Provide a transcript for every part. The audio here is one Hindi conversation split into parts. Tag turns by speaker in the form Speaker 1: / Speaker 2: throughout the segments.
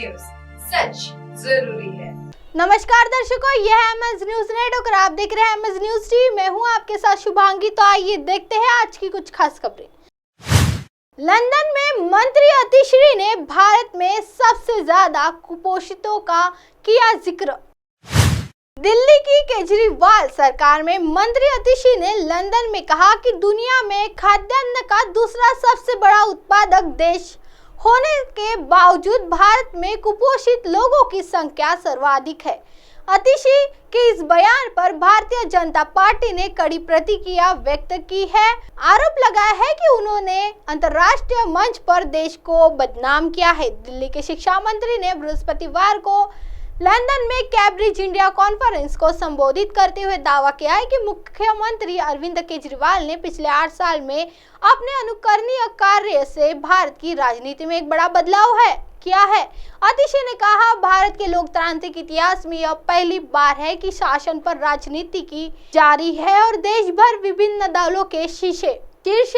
Speaker 1: न्यूज, सच जरूरी है।
Speaker 2: नमस्कार दर्शकों, यह है एमएस न्यूज नेटवर्क और आप देख रहे हैं एमएस न्यूज टीवी। मैं हूं आपके साथ शुभांगी। तो आइए देखते हैं आज की कुछ खास खबरें। लंदन में मंत्री अतिश्री ने भारत में सबसे ज्यादा कुपोषितों का किया जिक्र। दिल्ली की केजरीवाल सरकार में मंत्री अतिशी ने लंदन में कहा कि दुनिया में खाद्यान्न का दूसरा सबसे बड़ा उत्पादक देश होने के बावजूद भारत में कुपोषित लोगों की संख्या सर्वाधिक है। अतिशी के इस बयान पर भारतीय जनता पार्टी ने कड़ी प्रतिक्रिया व्यक्त की है। आरोप लगाया है कि उन्होंने अंतर्राष्ट्रीय मंच पर देश को बदनाम किया है। दिल्ली के शिक्षा मंत्री ने बृहस्पतिवार को लंदन में कैम्ब्रिज इंडिया कॉन्फ्रेंस को संबोधित करते हुए दावा किया है कि मुख्यमंत्री अरविंद केजरीवाल ने पिछले 8 साल में अपने अनुकरणीय कार्य से भारत की राजनीति में एक बड़ा बदलाव किया है। अतिशी ने कहा, भारत के लोकतांत्रिक इतिहास में यह पहली बार है कि शासन पर राजनीति की जारी है और देश भर विभिन्न दलों के शीर्ष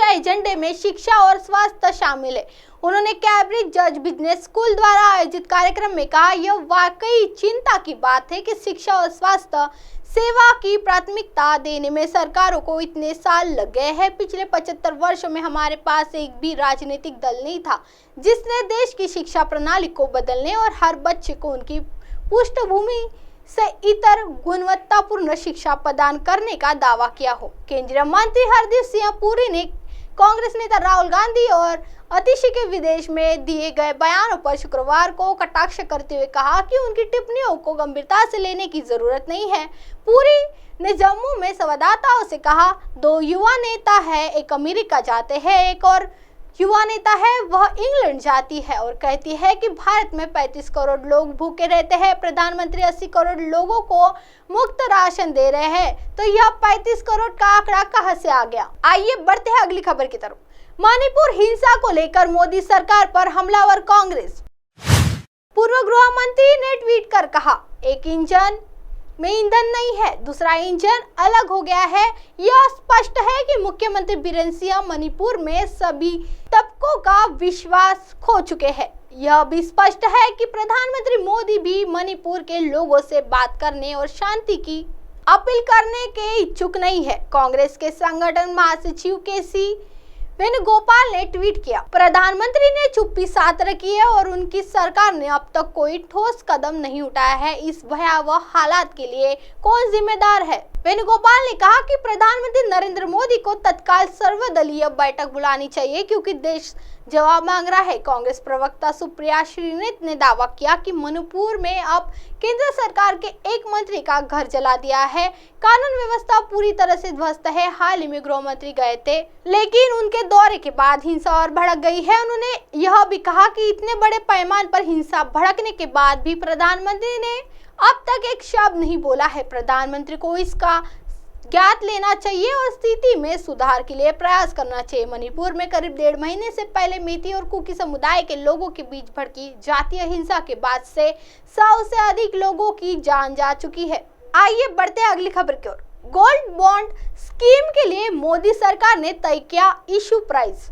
Speaker 2: एजेंडे में शिक्षा और स्वास्थ्य शामिल है। उन्होंने कैम्ब्रिज जज बिजनेस स्कूल द्वारा आयोजित कार्यक्रम में कहा, यह वाकई चिंता की बात है कि शिक्षा और स्वास्थ्य सेवा की प्राथमिकता देने में सरकारों को इतने साल लग गए हैं। पिछले 75 वर्षों में हमारे पास एक भी राजनीतिक दल नहीं था जिसने देश की शिक्षा प्रणाली को बदलने और हर बच्चे को उनकी पृष्ठभूमि से इतर गुणवत्तापूर्ण शिक्षा प्रदान करने का दावा किया हो। केंद्रीय मंत्री हरदीप सिंह पुरी ने कांग्रेस नेता राहुल गांधी और अतिशी के विदेश में दिए गए बयानों पर शुक्रवार को कटाक्ष करते हुए कहा कि उनकी टिप्पणियों को गंभीरता से लेने की जरूरत नहीं है। पुरी ने जम्मू में संवाददाताओं से कहा, 2 युवा नेता है, एक अमेरिका जाते हैं, एक और युवा नेता है वह इंग्लैंड जाती है और कहती है कि भारत में 35 करोड़ लोग भूखे रहते हैं। प्रधानमंत्री 80 करोड़ लोगों को मुफ्त राशन दे रहे हैं, तो यह 35 करोड़ का आंकड़ा कहां से आ गया। आइए बढ़ते हैं अगली खबर की तरफ। मणिपुर हिंसा को लेकर मोदी सरकार पर हमलावर कांग्रेस। पूर्व गृह मंत्री ने ट्वीट कर कहा, एक इंजन में ईंधन नहीं है, दूसरा इंजन अलग हो गया है। यह स्पष्ट है कि मुख्यमंत्री बीरेन सिंह मणिपुर में सभी तबकों का विश्वास खो चुके हैं। यह भी स्पष्ट है कि प्रधानमंत्री मोदी भी मणिपुर के लोगों से बात करने और शांति की अपील करने के इच्छुक नहीं है। कांग्रेस के संगठन महासचिव केसी वेणुगोपाल ने ट्वीट किया, प्रधानमंत्री ने चुप्पी साध रखी है और उनकी सरकार ने अब तक कोई ठोस कदम नहीं उठाया है। इस भयावह हालात के लिए कौन जिम्मेदार है? वेणुगोपाल ने कहा कि प्रधानमंत्री नरेंद्र मोदी को तत्काल सर्वदलीय बैठक बुलानी चाहिए क्योंकि देश जवाब मांग रहा है। कांग्रेस प्रवक्ता सुप्रिया श्रीनेत ने दावा किया कि मणिपुर में अब केंद्र सरकार के एक मंत्री का घर जला दिया है। कानून व्यवस्था पूरी तरह से ध्वस्त है। हाल ही में गृह मंत्री गए थे, लेकिन उनके दौरे के बाद हिंसा और भड़क गई है। उन्होंने यह भी कहा कि इतने बड़े पैमाने पर हिंसा भड़कने के बाद भी प्रधानमंत्री ने अब तक एक शब्द नहीं बोला है। प्रधानमंत्री को इसका ज्ञात लेना चाहिए और स्थिति में सुधार के लिए प्रयास करना चाहिए। मणिपुर में करीब 1.5 महीने से पहले मेती और कुकी समुदाय के लोगों के बीच भड़की जातीय हिंसा के बाद से 100 से अधिक लोगों की जान जा चुकी है। आइए बढ़ते हैं अगली खबर की ओर। गोल्ड बॉन्ड स्कीम के लिए मोदी सरकार ने तय किया इशू प्राइस।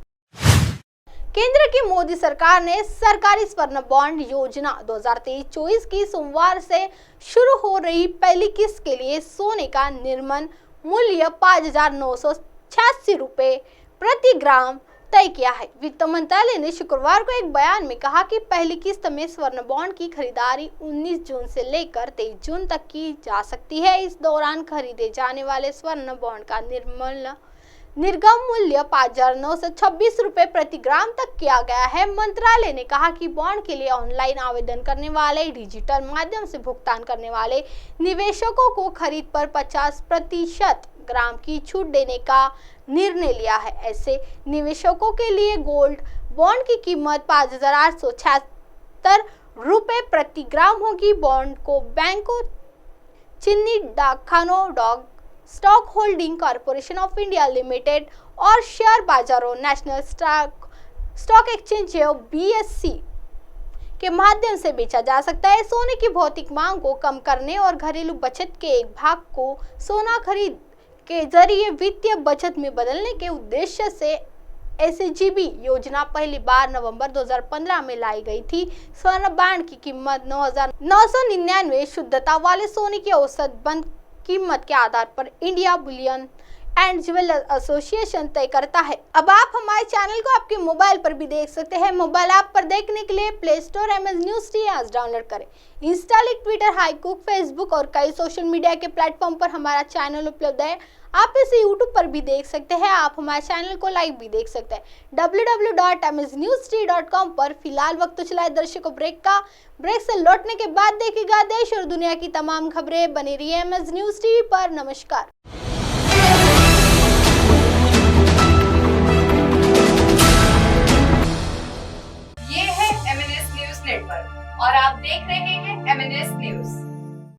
Speaker 2: केंद्र की मोदी सरकार ने सरकारी स्वर्ण बॉन्ड योजना 2023-24 की सोमवार से शुरू हो रही पहली किस्त के लिए सोने का निर्माण मूल्य 5,986 रुपए प्रति ग्राम तय किया है। वित्त मंत्रालय ने शुक्रवार को एक बयान में कहा कि पहली किस्त में स्वर्ण बॉन्ड की खरीदारी 19 जून से लेकर 23 जून तक की जा सकती है। इस दौरान खरीदे जाने वाले स्वर्ण बॉन्ड का निर्गम मूल्य 5,926 रुपए प्रति ग्राम तक किया गया है। मंत्रालय ने कहा कि बॉन्ड के लिए ऑनलाइन आवेदन करने वाले, डिजिटल माध्यम से भुगतान करने वाले निवेशकों को खरीद पर 50% ग्राम की छूट देने का निर्णय लिया है। ऐसे निवेशकों के लिए गोल्ड बॉन्ड की कीमत 5,876 रुपए प्रति ग्राम होगी। बॉन्ड को बैंकों, चीनी डाकखानों, stock holding corporation of India limited और शेयर बाजारों, नेशनल स्टॉक एक्सचेंज BSE के माध्यम से बेचा जा सकता है। सोने की भौतिक मांग को कम करने और घरेलू बचत के एक भाग को सोना खरीद के जरिए वित्तीय बचत में बदलने के उद्देश्य से SAGB योजना पहली बार नवंबर 2015 में लाई गई थी। स्वर्ण बांड की कीमत 9,999 शुद्धता वाले सोने की औसत बंद कीमत के आधार पर India Boolean and jeweller association तय करता है। अब आप हमारे चैनल को आपके मोबाइल पर भी देख सकते हैं। मोबाइल ऐप पर देखने के लिए play store MS news T आज डाउनलोड करें। इंस्टा, ट्विटर, हाईकुक, फेसबुक और कई सोशल मीडिया के प्लेटफॉर्म पर हमारा चैनल उपलब्ध है। आप इसे यूट्यूब पर भी देख सकते हैं। आप हमारे चैनल को लाइव भी देख सकते हैं www.msnewst.com पर। फिलहाल वक्त तो चला है दर्शकों ब्रेक का। ब्रेक से लौटने के बाद देखिएगा देश और दुनिया की तमाम खबरें। बनी रहिए MS न्यूज टीवी पर। नमस्कार।
Speaker 1: ये है MNS न्यूज नेटवर्क और आप देख रहे हैं MNS न्यूज।